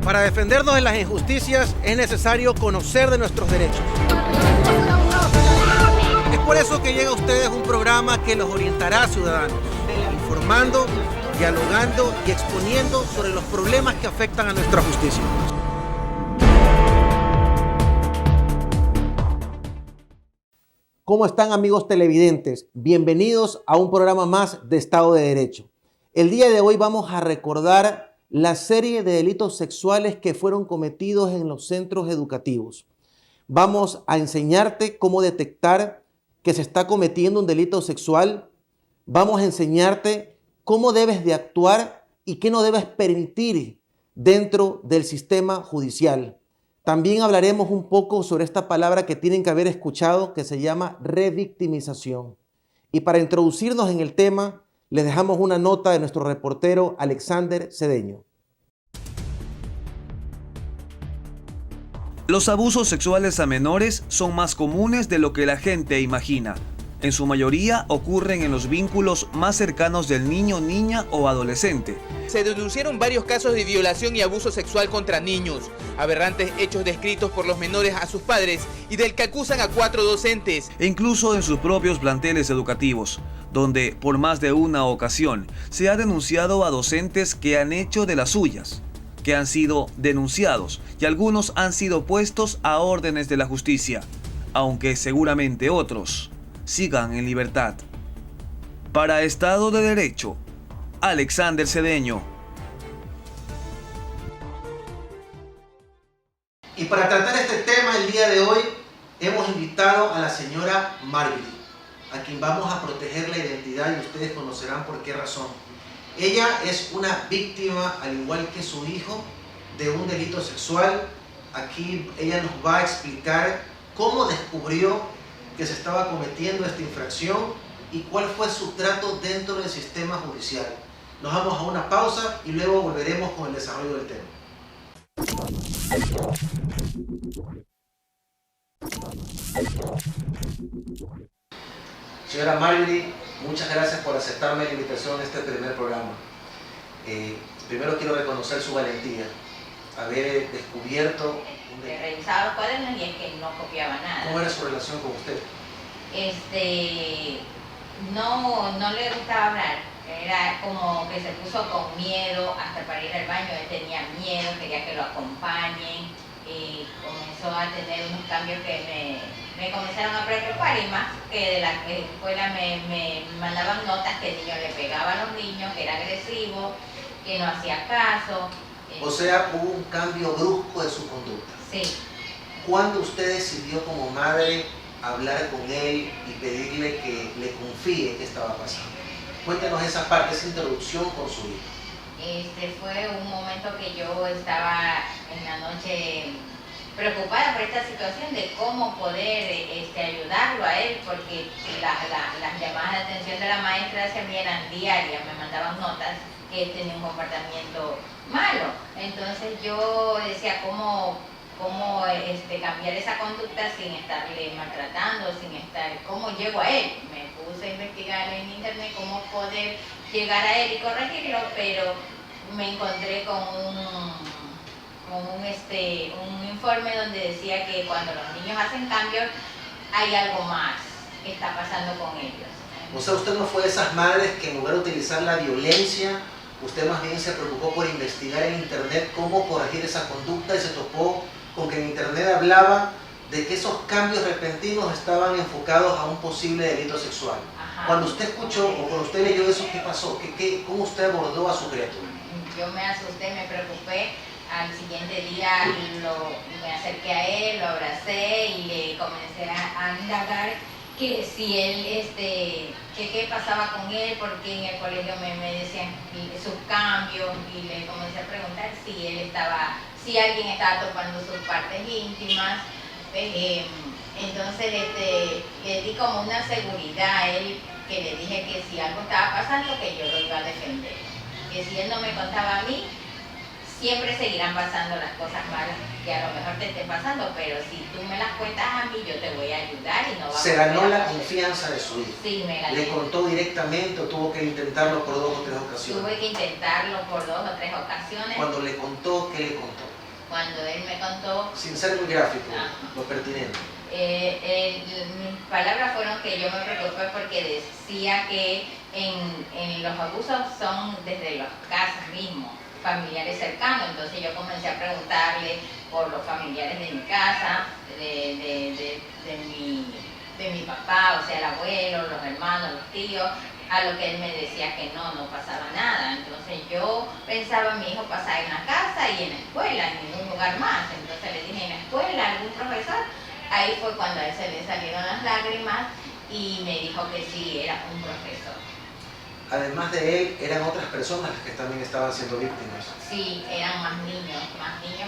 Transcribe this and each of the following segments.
Para defendernos de las injusticias es necesario conocer de nuestros derechos. Es por eso que llega a ustedes un programa que los orientará, ciudadanos, informando, dialogando y exponiendo sobre los problemas que afectan a nuestra justicia. ¿Cómo están, amigos televidentes? Bienvenidos a un programa más de Estado de Derecho. El día de hoy vamos a recordar la serie de delitos sexuales que fueron cometidos en los centros educativos. Vamos a enseñarte cómo detectar que se está cometiendo un delito sexual. Vamos a enseñarte cómo debes de actuar y qué no debes permitir dentro del sistema judicial. También hablaremos un poco sobre esta palabra que tienen que haber escuchado, que se llama revictimización. Y para introducirnos en el tema, les dejamos una nota de nuestro reportero Alexander Cedeño. Los abusos sexuales a menores son más comunes de lo que la gente imagina. En su mayoría ocurren en los vínculos más cercanos del niño, niña o adolescente. Se denunciaron varios casos de violación y abuso sexual contra niños, aberrantes hechos descritos por los menores a sus padres y del que acusan a 4 docentes. E incluso en sus propios planteles educativos, donde por más de una ocasión se ha denunciado a docentes que han hecho de las suyas, que han sido denunciados y algunos han sido puestos a órdenes de la justicia, aunque seguramente otros sigan en libertad. Para Estado de Derecho, Alexander Cedeño. Y para tratar este tema el día de hoy, hemos invitado a la señora Marjorie, a quien vamos a proteger la identidad y ustedes conocerán por qué razón. Ella es una víctima, al igual que su hijo, de un delito sexual. Aquí ella nos va a explicar cómo descubrió que se estaba cometiendo esta infracción y cuál fue su trato dentro del sistema judicial. Nos vamos a una pausa y luego volveremos con el desarrollo del tema. Señora Marjorie, muchas gracias por aceptarme la invitación a este primer programa. Primero quiero reconocer su valentía, haber descubierto... Revisaba los cuadernos y es que no copiaba nada. ¿Cómo era su relación con usted? No le gustaba hablar. Era como que se puso con miedo hasta para ir al baño. Él tenía miedo, quería que lo acompañen. Y comenzó a tener unos cambios que me comenzaron a preocupar, y más que de la escuela me mandaban notas que el niño le pegaba a los niños, que era agresivo, que no hacía caso. O sea, hubo un cambio brusco de su conducta. Sí. ¿Cuándo usted decidió como madre hablar con él y pedirle que le confíe qué estaba pasando? Cuéntanos esa parte, esa introducción con su hijo. Fue un momento que yo estaba en la noche preocupada por esta situación de cómo poder ayudarlo a él, porque las llamadas de atención de la maestra hacia mí eran diarias, me mandaban notas que él tenía un comportamiento malo. Entonces yo decía cómo cambiar esa conducta sin estarle maltratando, cómo llego a él. Me puse a investigar en internet cómo poder llegar a él y corregirlo, pero me encontré con un informe donde decía que cuando los niños hacen cambios hay algo más que está pasando con ellos. O sea, usted no fue de esas madres que en lugar de utilizar la violencia, usted más bien se preocupó por investigar en internet cómo corregir esa conducta y se topó con que en internet hablaba de que esos cambios repentinos estaban enfocados a un posible delito sexual. Ajá. Cuando usted escuchó o cuando usted leyó eso, ¿qué pasó? ¿Cómo usted abordó a su criatura? Yo me asusté, me preocupé. Al siguiente día me acerqué a él, lo abracé y le comencé a indagar que si él, qué pasaba con él, porque en el colegio me decían sus cambios, y le comencé a preguntar si alguien estaba tocando sus partes íntimas. Entonces le di como una seguridad a él, que le dije que si algo estaba pasando, que yo lo iba a defender, que si él no me contaba a mí, siempre seguirán pasando las cosas malas que a lo mejor te estén pasando, pero si tú me las cuentas a mí, yo te voy a ayudar y no va a... ¿Se ganó la confianza de su hijo? Sí, me gané. ¿Le contó directamente o tuvo que intentarlo por 2 o 3 ocasiones? Tuve que intentarlo por 2 o 3 ocasiones. Cuando le contó, ¿qué le contó? cuando él me contó... Sin ser muy gráfico, Ajá. lo pertinente. Mis palabras fueron que yo me preocupé porque decía que en los abusos son desde las casas mismos, familiares cercanos. Entonces yo comencé a preguntarle por los familiares de mi casa, de mi papá, o sea, el abuelo, los hermanos, los tíos, a lo que él me decía que no pasaba nada. Entonces yo pensaba mi hijo pasaba en la casa y en la escuela, en ningún lugar más. Entonces le dije, ¿en la escuela algún profesor? Ahí fue cuando a él se le salieron las lágrimas y me dijo que sí, era un profesor. Además de él, eran otras personas las que también estaban siendo víctimas. Sí, eran más niños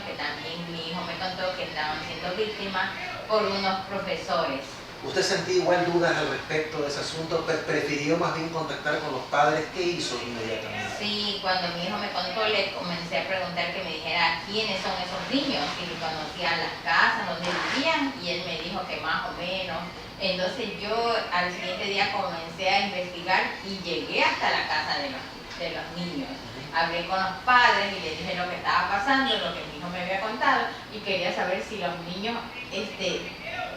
que también mi hijo me contó que estaban siendo víctimas por unos profesores. ¿Usted sentía igual dudas al respecto de ese asunto? ¿Prefirió más bien contactar con los padres? ¿Qué hizo inmediatamente? Sí, cuando mi hijo me contó, le comencé a preguntar que me dijera quiénes son esos niños, si conocían las casas donde vivían, y él me dijo que más o menos. Entonces yo al siguiente día comencé a investigar y llegué hasta la casa de los niños. Hablé con los padres y les dije lo que estaba pasando, lo que mi hijo me había contado, y quería saber si los niños,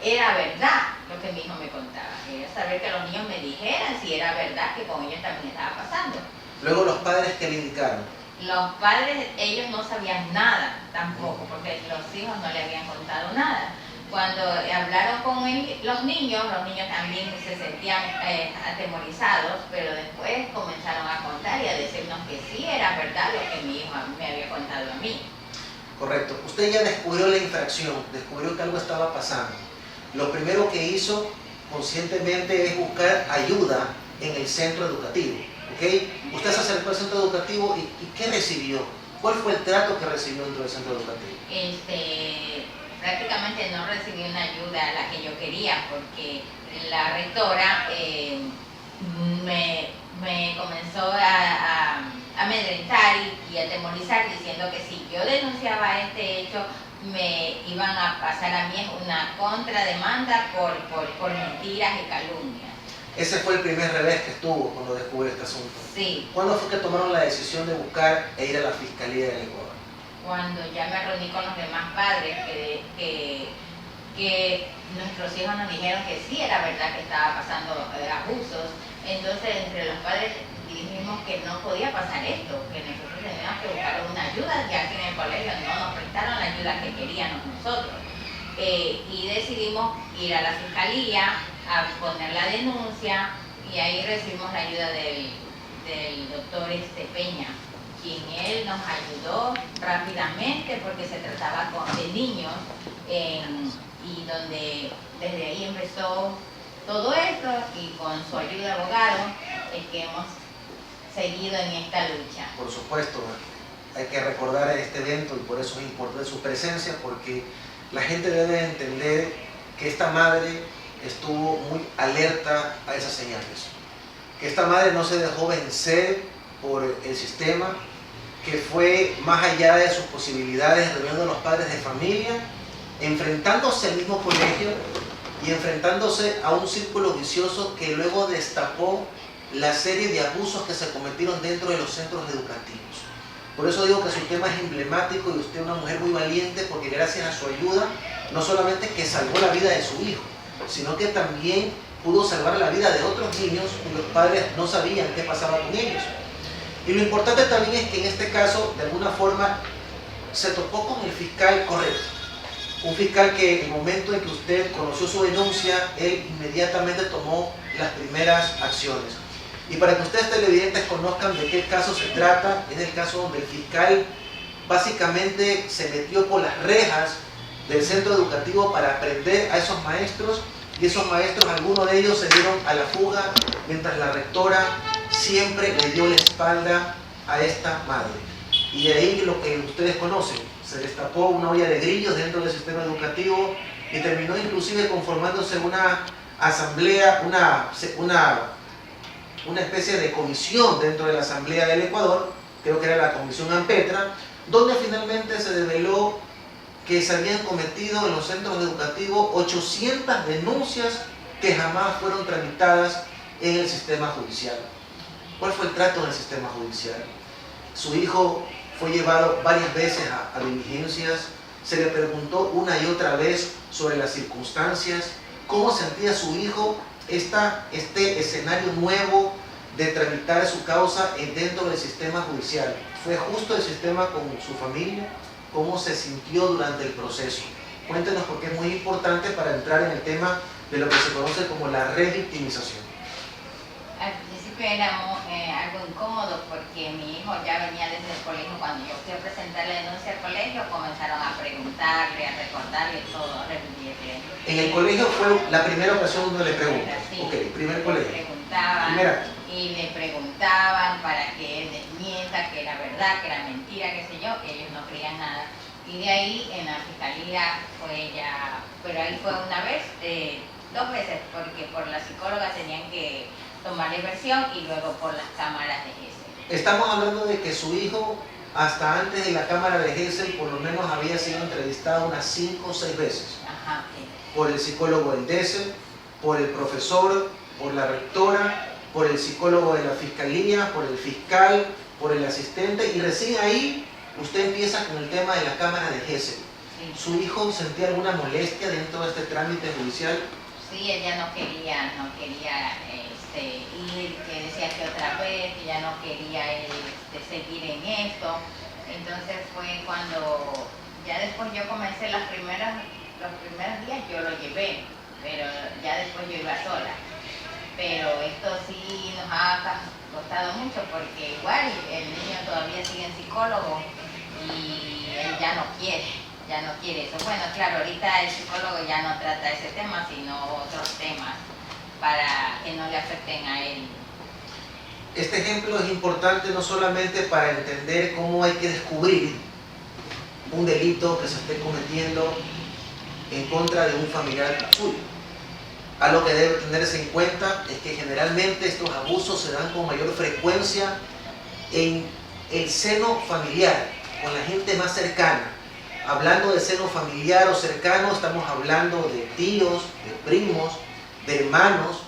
era verdad lo que mi hijo me contaba. Quería saber que los niños me dijeran si era verdad que con ellos también estaba pasando. Luego los padres, ¿qué le indicaron? Los padres, ellos no sabían nada tampoco, porque los hijos no le habían contado nada. Cuando hablaron con los niños también se sentían atemorizados, pero después comenzaron a contar y a decirnos que sí era verdad lo que mi hijo me había contado a mí. Correcto. Usted ya descubrió la infracción, descubrió que algo estaba pasando. Lo primero que hizo conscientemente es buscar ayuda en el centro educativo. ¿Okay? Usted se acercó al centro educativo y ¿qué recibió? ¿Cuál fue el trato que recibió dentro del centro educativo? Prácticamente no recibí una ayuda la que yo quería, porque la rectora me comenzó a amedrentar y atemorizar, diciendo que si yo denunciaba este hecho me iban a pasar a mí una contrademanda por mentiras y calumnias. Ese fue el primer revés que estuvo cuando descubrió este asunto. Sí. ¿Cuándo fue que tomaron la decisión de buscar e ir a la Fiscalía del Ecuador? Cuando ya me reuní con los demás padres, que nuestros hijos nos dijeron que sí era verdad que estaba pasando abusos. Entonces entre los padres dijimos que no podía pasar esto, que nosotros teníamos que buscar una ayuda, ya que en el colegio no nos prestaron la ayuda que queríamos nosotros. Y decidimos ir a la fiscalía a poner la denuncia, y ahí recibimos la ayuda del doctor Peña, quien él nos ayudó rápidamente porque se trataba de niños, y donde desde ahí empezó todo esto, y con su ayuda de abogado es que hemos seguido en esta lucha. Por supuesto, hay que recordar este evento y por eso es importante su presencia, porque la gente debe entender que esta madre estuvo muy alerta a esas señales, que esta madre no se dejó vencer por el sistema, que fue más allá de sus posibilidades, reuniendo a los padres de familia, enfrentándose al mismo colegio y enfrentándose a un círculo vicioso que luego destapó la serie de abusos que se cometieron dentro de los centros educativos. Por eso digo que su tema es emblemático, y usted es una mujer muy valiente, porque gracias a su ayuda no solamente que salvó la vida de su hijo, sino que también pudo salvar la vida de otros niños cuyos padres no sabían qué pasaba con ellos. Y lo importante también es que en este caso, de alguna forma, se topó con el fiscal correcto. Un fiscal que en el momento en que usted conoció su denuncia, él inmediatamente tomó las primeras acciones. Y para que ustedes televidentes conozcan de qué caso se trata, es el caso donde el fiscal básicamente se metió por las rejas del centro educativo para aprender a esos maestros, y esos maestros, algunos de ellos se dieron a la fuga, mientras la rectora siempre le dio la espalda a esta madre. Y de ahí lo que ustedes conocen, se destapó una olla de grillos dentro del sistema educativo, y terminó inclusive conformándose una asamblea, una especie de comisión dentro de la Asamblea del Ecuador, creo que era la Comisión Ampetra, donde finalmente se develó que se habían cometido en los centros educativos 800 denuncias que jamás fueron tramitadas en el sistema judicial. ¿Cuál fue el trato del sistema judicial? Su hijo fue llevado varias veces a diligencias, se le preguntó una y otra vez sobre las circunstancias, cómo sentía su hijo este escenario nuevo de tramitar su causa dentro del sistema judicial. ¿Fue justo el sistema con su familia? ¿Cómo se sintió durante el proceso? Cuéntenos, porque es muy importante para entrar en el tema de lo que se conoce como la revictimización. Al principio era algo incómodo porque mi hijo ya venía desde el colegio. Cuando yo fui a presentar la denuncia al colegio, comenzaron a preguntarle, a recordarle todo, a revivirle. En el colegio fue la primera ocasión donde le preguntan. Sí, Ok, primer colegio. Preguntaban, y le preguntaban para que él desmienta que era verdad, que era mentira, qué sé yo. Ellos no creían nada. Y de ahí en la fiscalía fue ya, pero ahí fue una vez, 2 veces, porque por la psicóloga tenían que tomarle versión y luego por las cámaras de Gesell. Estamos hablando de que su hijo, hasta antes de la cámara de Gesell, por lo menos había sido entrevistado unas 5 o 6 veces. Ajá, sí. Por el psicólogo del DESE, por el profesor, por la rectora, por el psicólogo de la fiscalía, por el fiscal, por el asistente, y recién ahí usted empieza con el tema de la cámara de Gesell. Sí. ¿Su hijo sentía alguna molestia dentro de este trámite judicial? Sí, ella no quería ir, que decía que otra vez, que ya no quería seguir en esto. Entonces fue cuando, ya después yo comencé los primeros días yo lo llevé, pero ya después yo iba sola. Pero esto sí nos ha costado mucho porque igual el niño todavía sigue en psicólogo y él ya no quiere eso. Bueno, claro, ahorita el psicólogo ya no trata ese tema, sino otros temas para que no le afecten a él. Este ejemplo es importante no solamente para entender cómo hay que descubrir un delito que se esté cometiendo en contra de un familiar suyo. Algo que debe tenerse en cuenta es que generalmente estos abusos se dan con mayor frecuencia en el seno familiar, con la gente más cercana. Hablando de seno familiar o cercano, estamos hablando de tíos, de primos, de hermanos,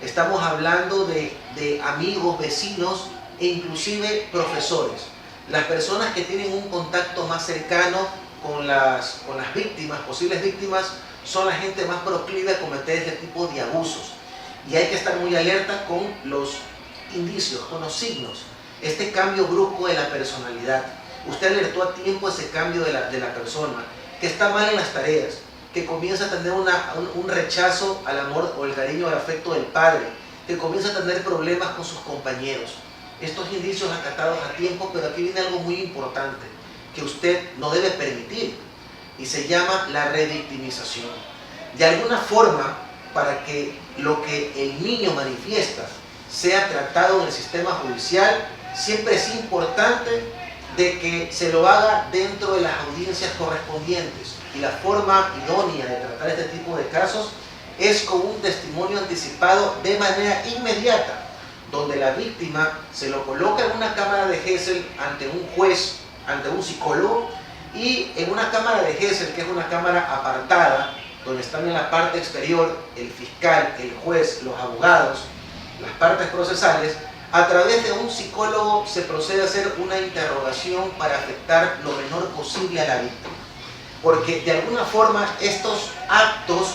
estamos hablando de amigos, vecinos e inclusive profesores. Las personas que tienen un contacto más cercano con las víctimas, posibles víctimas, son la gente más proclive a cometer este tipo de abusos. Y hay que estar muy alerta con los indicios, con los signos. Este cambio brusco de la personalidad. Usted alertó a tiempo ese cambio de la persona, que está mal en las tareas, que comienza a tener un rechazo al amor o el cariño o el afecto del padre, que comienza a tener problemas con sus compañeros. Estos indicios acatados a tiempo, pero aquí viene algo muy importante, que usted no debe permitir, y se llama la revictimización. De alguna forma, para que lo que el niño manifiesta sea tratado en el sistema judicial, siempre es importante de que se lo haga dentro de las audiencias correspondientes. Y la forma idónea de tratar este tipo de casos es con un testimonio anticipado de manera inmediata, donde la víctima se lo coloca en una cámara de Gesell ante un juez, ante un psicólogo, y en una cámara de Gesell, que es una cámara apartada, donde están en la parte exterior el fiscal, el juez, los abogados, las partes procesales. A través de un psicólogo se procede a hacer una interrogación para afectar lo menor posible a la víctima. Porque de alguna forma estos actos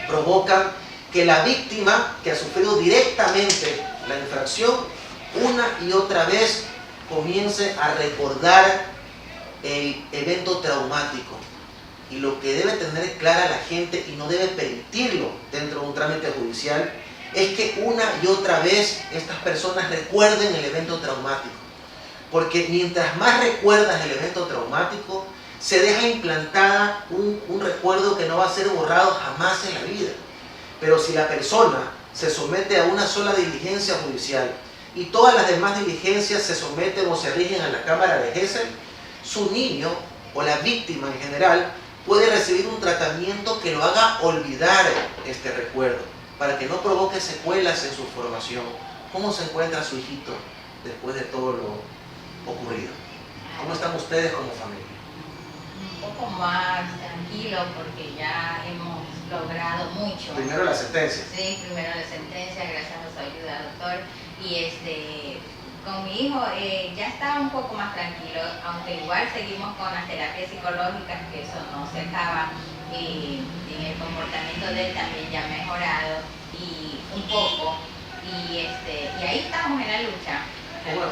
provocan que la víctima, que ha sufrido directamente la infracción, una y otra vez comience a recordar el evento traumático. Y lo que debe tener clara la gente, y no debe permitirlo dentro de un trámite judicial, es que una y otra vez estas personas recuerden el evento traumático. Porque mientras más recuerdas el evento traumático, se deja implantada un recuerdo que no va a ser borrado jamás en la vida. Pero si la persona se somete a una sola diligencia judicial y todas las demás diligencias se someten o se rigen a la cámara de Gesell, su niño o la víctima en general puede recibir un tratamiento que lo haga olvidar este recuerdo, para que no provoque secuelas en su formación. ¿Cómo se encuentra su hijito después de todo lo ocurrido? ¿Cómo están ustedes como familia? Un poco más tranquilo porque ya hemos logrado mucho. Primero la sentencia. Sí, primero la sentencia, gracias a su ayuda, doctor. Y con mi hijo ya estaba un poco más tranquilo, aunque igual seguimos con las terapias psicológicas, que eso no se acaba. En el comportamiento de él también ya ha mejorado y un poco, y ahí estamos en la lucha.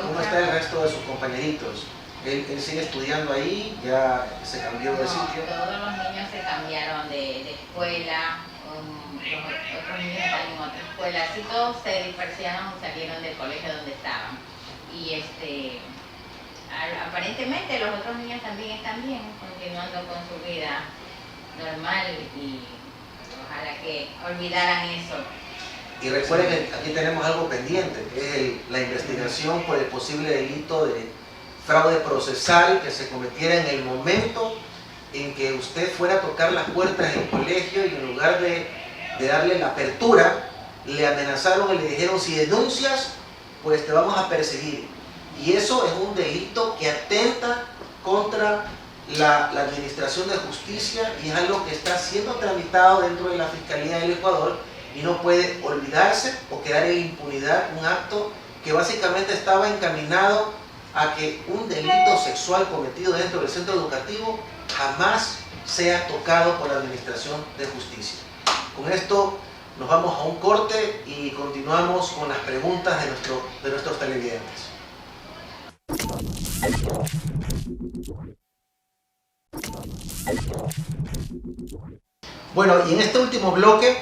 ¿Cómo está el resto de sus compañeritos? ¿Él sigue estudiando ahí? ¿Ya se cambió de sitio? Todos los niños se cambiaron de escuela, los otros niños están en otra escuela, así todos se dispersaron y salieron del colegio donde estaban. Y aparentemente los otros niños también están bien, continuando con su vida normal, y ojalá que olvidaran eso. Y recuerden que aquí tenemos algo pendiente, que es la investigación por el posible delito de fraude procesal que se cometiera en el momento en que usted fuera a tocar las puertas del colegio y en lugar de darle la apertura, le amenazaron y le dijeron: si denuncias, pues te vamos a perseguir. Y eso es un delito que atenta contra la administración de justicia, y es algo que está siendo tramitado dentro de la Fiscalía del Ecuador, y no puede olvidarse o quedar en impunidad un acto que básicamente estaba encaminado a que un delito sexual cometido dentro del centro educativo jamás sea tocado por la administración de justicia. Con esto nos vamos a un corte y continuamos con las preguntas de nuestros televidentes. Bueno, y en este último bloque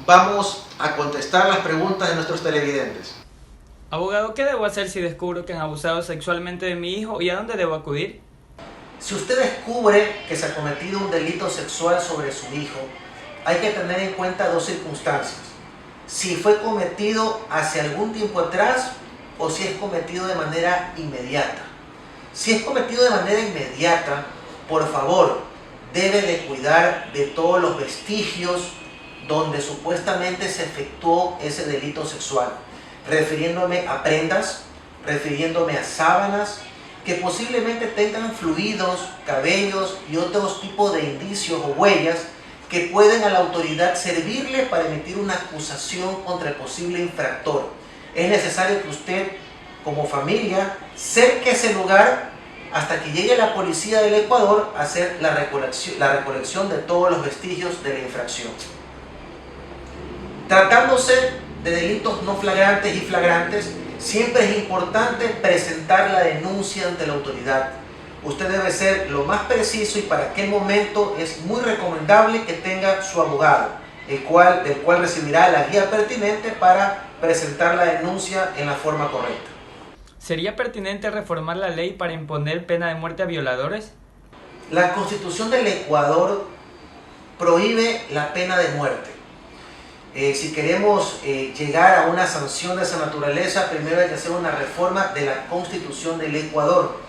vamos a contestar las preguntas de nuestros televidentes. Abogado, ¿qué debo hacer si descubro que han abusado sexualmente de mi hijo y a dónde debo acudir? Si usted descubre que se ha cometido un delito sexual sobre su hijo, hay que tener en cuenta dos circunstancias: si fue cometido hace algún tiempo atrás o si es cometido de manera inmediata. Si es cometido de manera inmediata, por favor, debe de cuidar de todos los vestigios donde supuestamente se efectuó ese delito sexual, refiriéndome a prendas, refiriéndome a sábanas que posiblemente tengan fluidos, cabellos y otros tipos de indicios o huellas que pueden a la autoridad servirle para emitir una acusación contra el posible infractor. Es necesario que usted, como familia, cerque ese lugar hasta que llegue la policía del Ecuador a hacer la recolección de todos los vestigios de la infracción. Tratándose de delitos no flagrantes y flagrantes, siempre es importante presentar la denuncia ante la autoridad. Usted debe ser lo más preciso, y para aquel momento es muy recomendable que tenga su abogado, del cual recibirá la guía pertinente para presentar la denuncia en la forma correcta. ¿Sería pertinente reformar la ley para imponer pena de muerte a violadores? La Constitución del Ecuador prohíbe la pena de muerte. Si queremos llegar a una sanción de esa naturaleza, primero hay que hacer una reforma de la Constitución del Ecuador.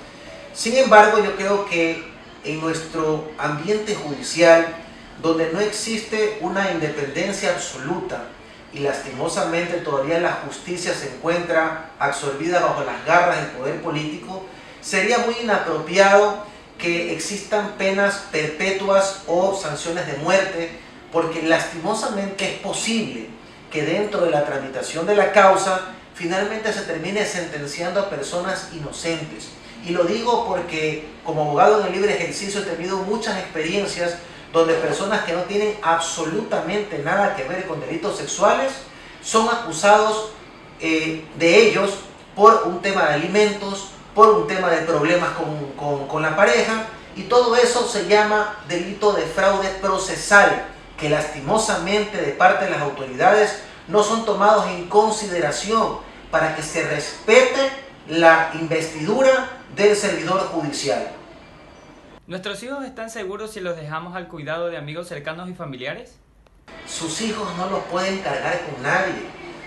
Sin embargo, yo creo que en nuestro ambiente judicial, donde no existe una independencia absoluta y lastimosamente todavía la justicia se encuentra absorbida bajo las garras del poder político, sería muy inapropiado que existan penas perpetuas o sanciones de muerte, porque lastimosamente es posible que dentro de la tramitación de la causa finalmente se termine sentenciando a personas inocentes. Y lo digo porque como abogado en el libre ejercicio he tenido muchas experiencias donde personas que no tienen absolutamente nada que ver con delitos sexuales son acusados de ellos por un tema de alimentos, por un tema de problemas con la pareja, y todo eso se llama delito de fraude procesal, que lastimosamente de parte de las autoridades no son tomados en consideración para que se respete la investidura del servidor judicial. ¿Nuestros hijos están seguros si los dejamos al cuidado de amigos cercanos y familiares? Sus hijos no los pueden cargar con nadie.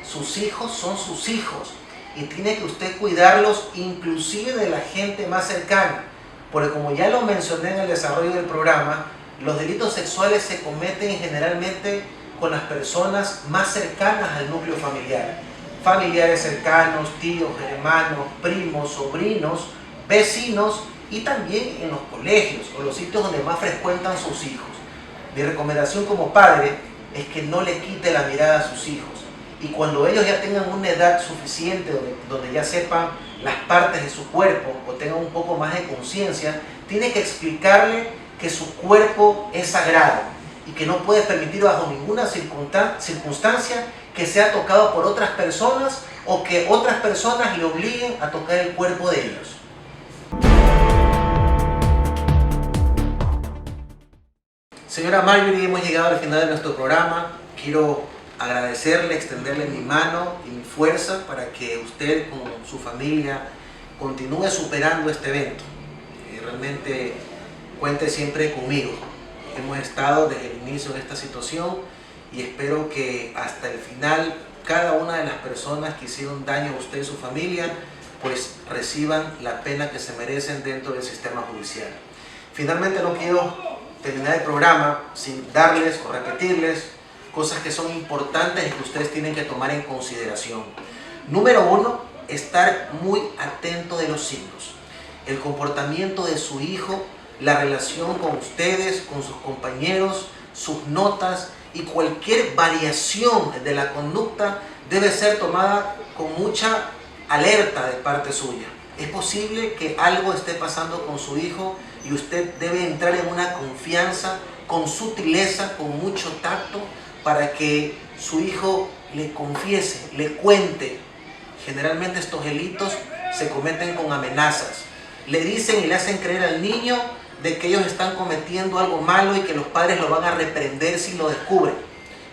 Sus hijos son sus hijos y tiene que usted cuidarlos inclusive de la gente más cercana, porque como ya lo mencioné en el desarrollo del programa, los delitos sexuales se cometen generalmente con las personas más cercanas al núcleo familiar. Familiares cercanos, tíos, hermanos, primos, sobrinos, vecinos, y también en los colegios o los sitios donde más frecuentan sus hijos. Mi recomendación como padre es que no le quite la mirada a sus hijos y cuando ellos ya tengan una edad suficiente donde ya sepan las partes de su cuerpo o tengan un poco más de conciencia, tiene que explicarle que su cuerpo es sagrado y que no puede permitir bajo ninguna circunstancia que sea tocado por otras personas o que otras personas le obliguen a tocar el cuerpo de ellos. Señora Marjorie, hemos llegado al final de nuestro programa. Quiero agradecerle, extenderle mi mano y mi fuerza para que usted con su familia continúe superando este evento. Realmente cuente siempre conmigo. Hemos estado desde el inicio de esta situación y espero que hasta el final cada una de las personas que hicieron daño a usted y su familia pues reciban la pena que se merecen dentro del sistema judicial. Finalmente no quiero terminar el programa sin darles o repetirles cosas que son importantes y que ustedes tienen que tomar en consideración. Número 1, estar muy atento de los signos. El comportamiento de su hijo, la relación con ustedes, con sus compañeros, sus notas y cualquier variación de la conducta debe ser tomada con mucha alerta de parte suya. Es posible que algo esté pasando con su hijo y usted debe entrar en una confianza, con sutileza, con mucho tacto, para que su hijo le confiese, le cuente. Generalmente estos delitos se cometen con amenazas. Le dicen y le hacen creer al niño de que ellos están cometiendo algo malo y que los padres lo van a reprender si lo descubren.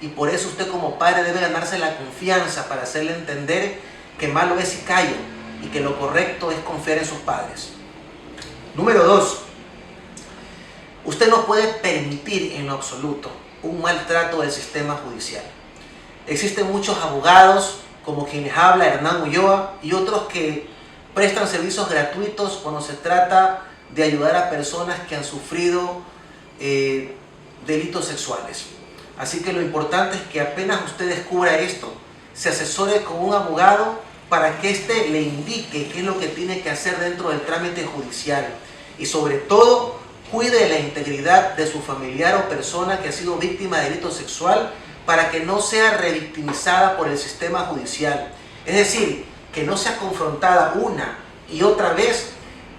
Y por eso usted como padre debe ganarse la confianza para hacerle entender que malo es si calla y que lo correcto es confiar en sus padres. Número 2. Usted no puede permitir en lo absoluto un maltrato del sistema judicial. Existen muchos abogados, como quienes habla Hernán Ulloa, y otros que prestan servicios gratuitos cuando se trata de ayudar a personas que han sufrido delitos sexuales. Así que lo importante es que apenas usted descubra esto, se asesore con un abogado para que éste le indique qué es lo que tiene que hacer dentro del trámite judicial y sobre todo cuide de la integridad de su familiar o persona que ha sido víctima de delito sexual para que no sea revictimizada por el sistema judicial. Es decir, que no sea confrontada una y otra vez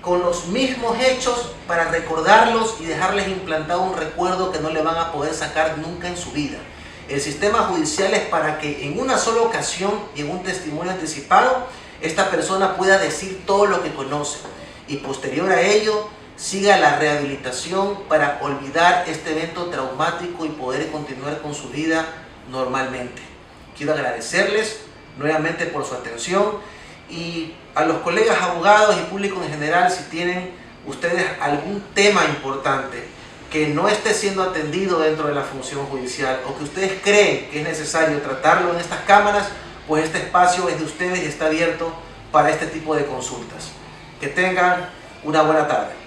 con los mismos hechos para recordarlos y dejarles implantado un recuerdo que no le van a poder sacar nunca en su vida. El sistema judicial es para que en una sola ocasión y en un testimonio anticipado esta persona pueda decir todo lo que conoce y posterior a ello siga la rehabilitación para olvidar este evento traumático y poder continuar con su vida normalmente. Quiero agradecerles nuevamente por su atención y a los colegas abogados y público en general, si tienen ustedes algún tema importante que no esté siendo atendido dentro de la función judicial o que ustedes creen que es necesario tratarlo en estas cámaras, pues este espacio es de ustedes y está abierto para este tipo de consultas. Que tengan una buena tarde.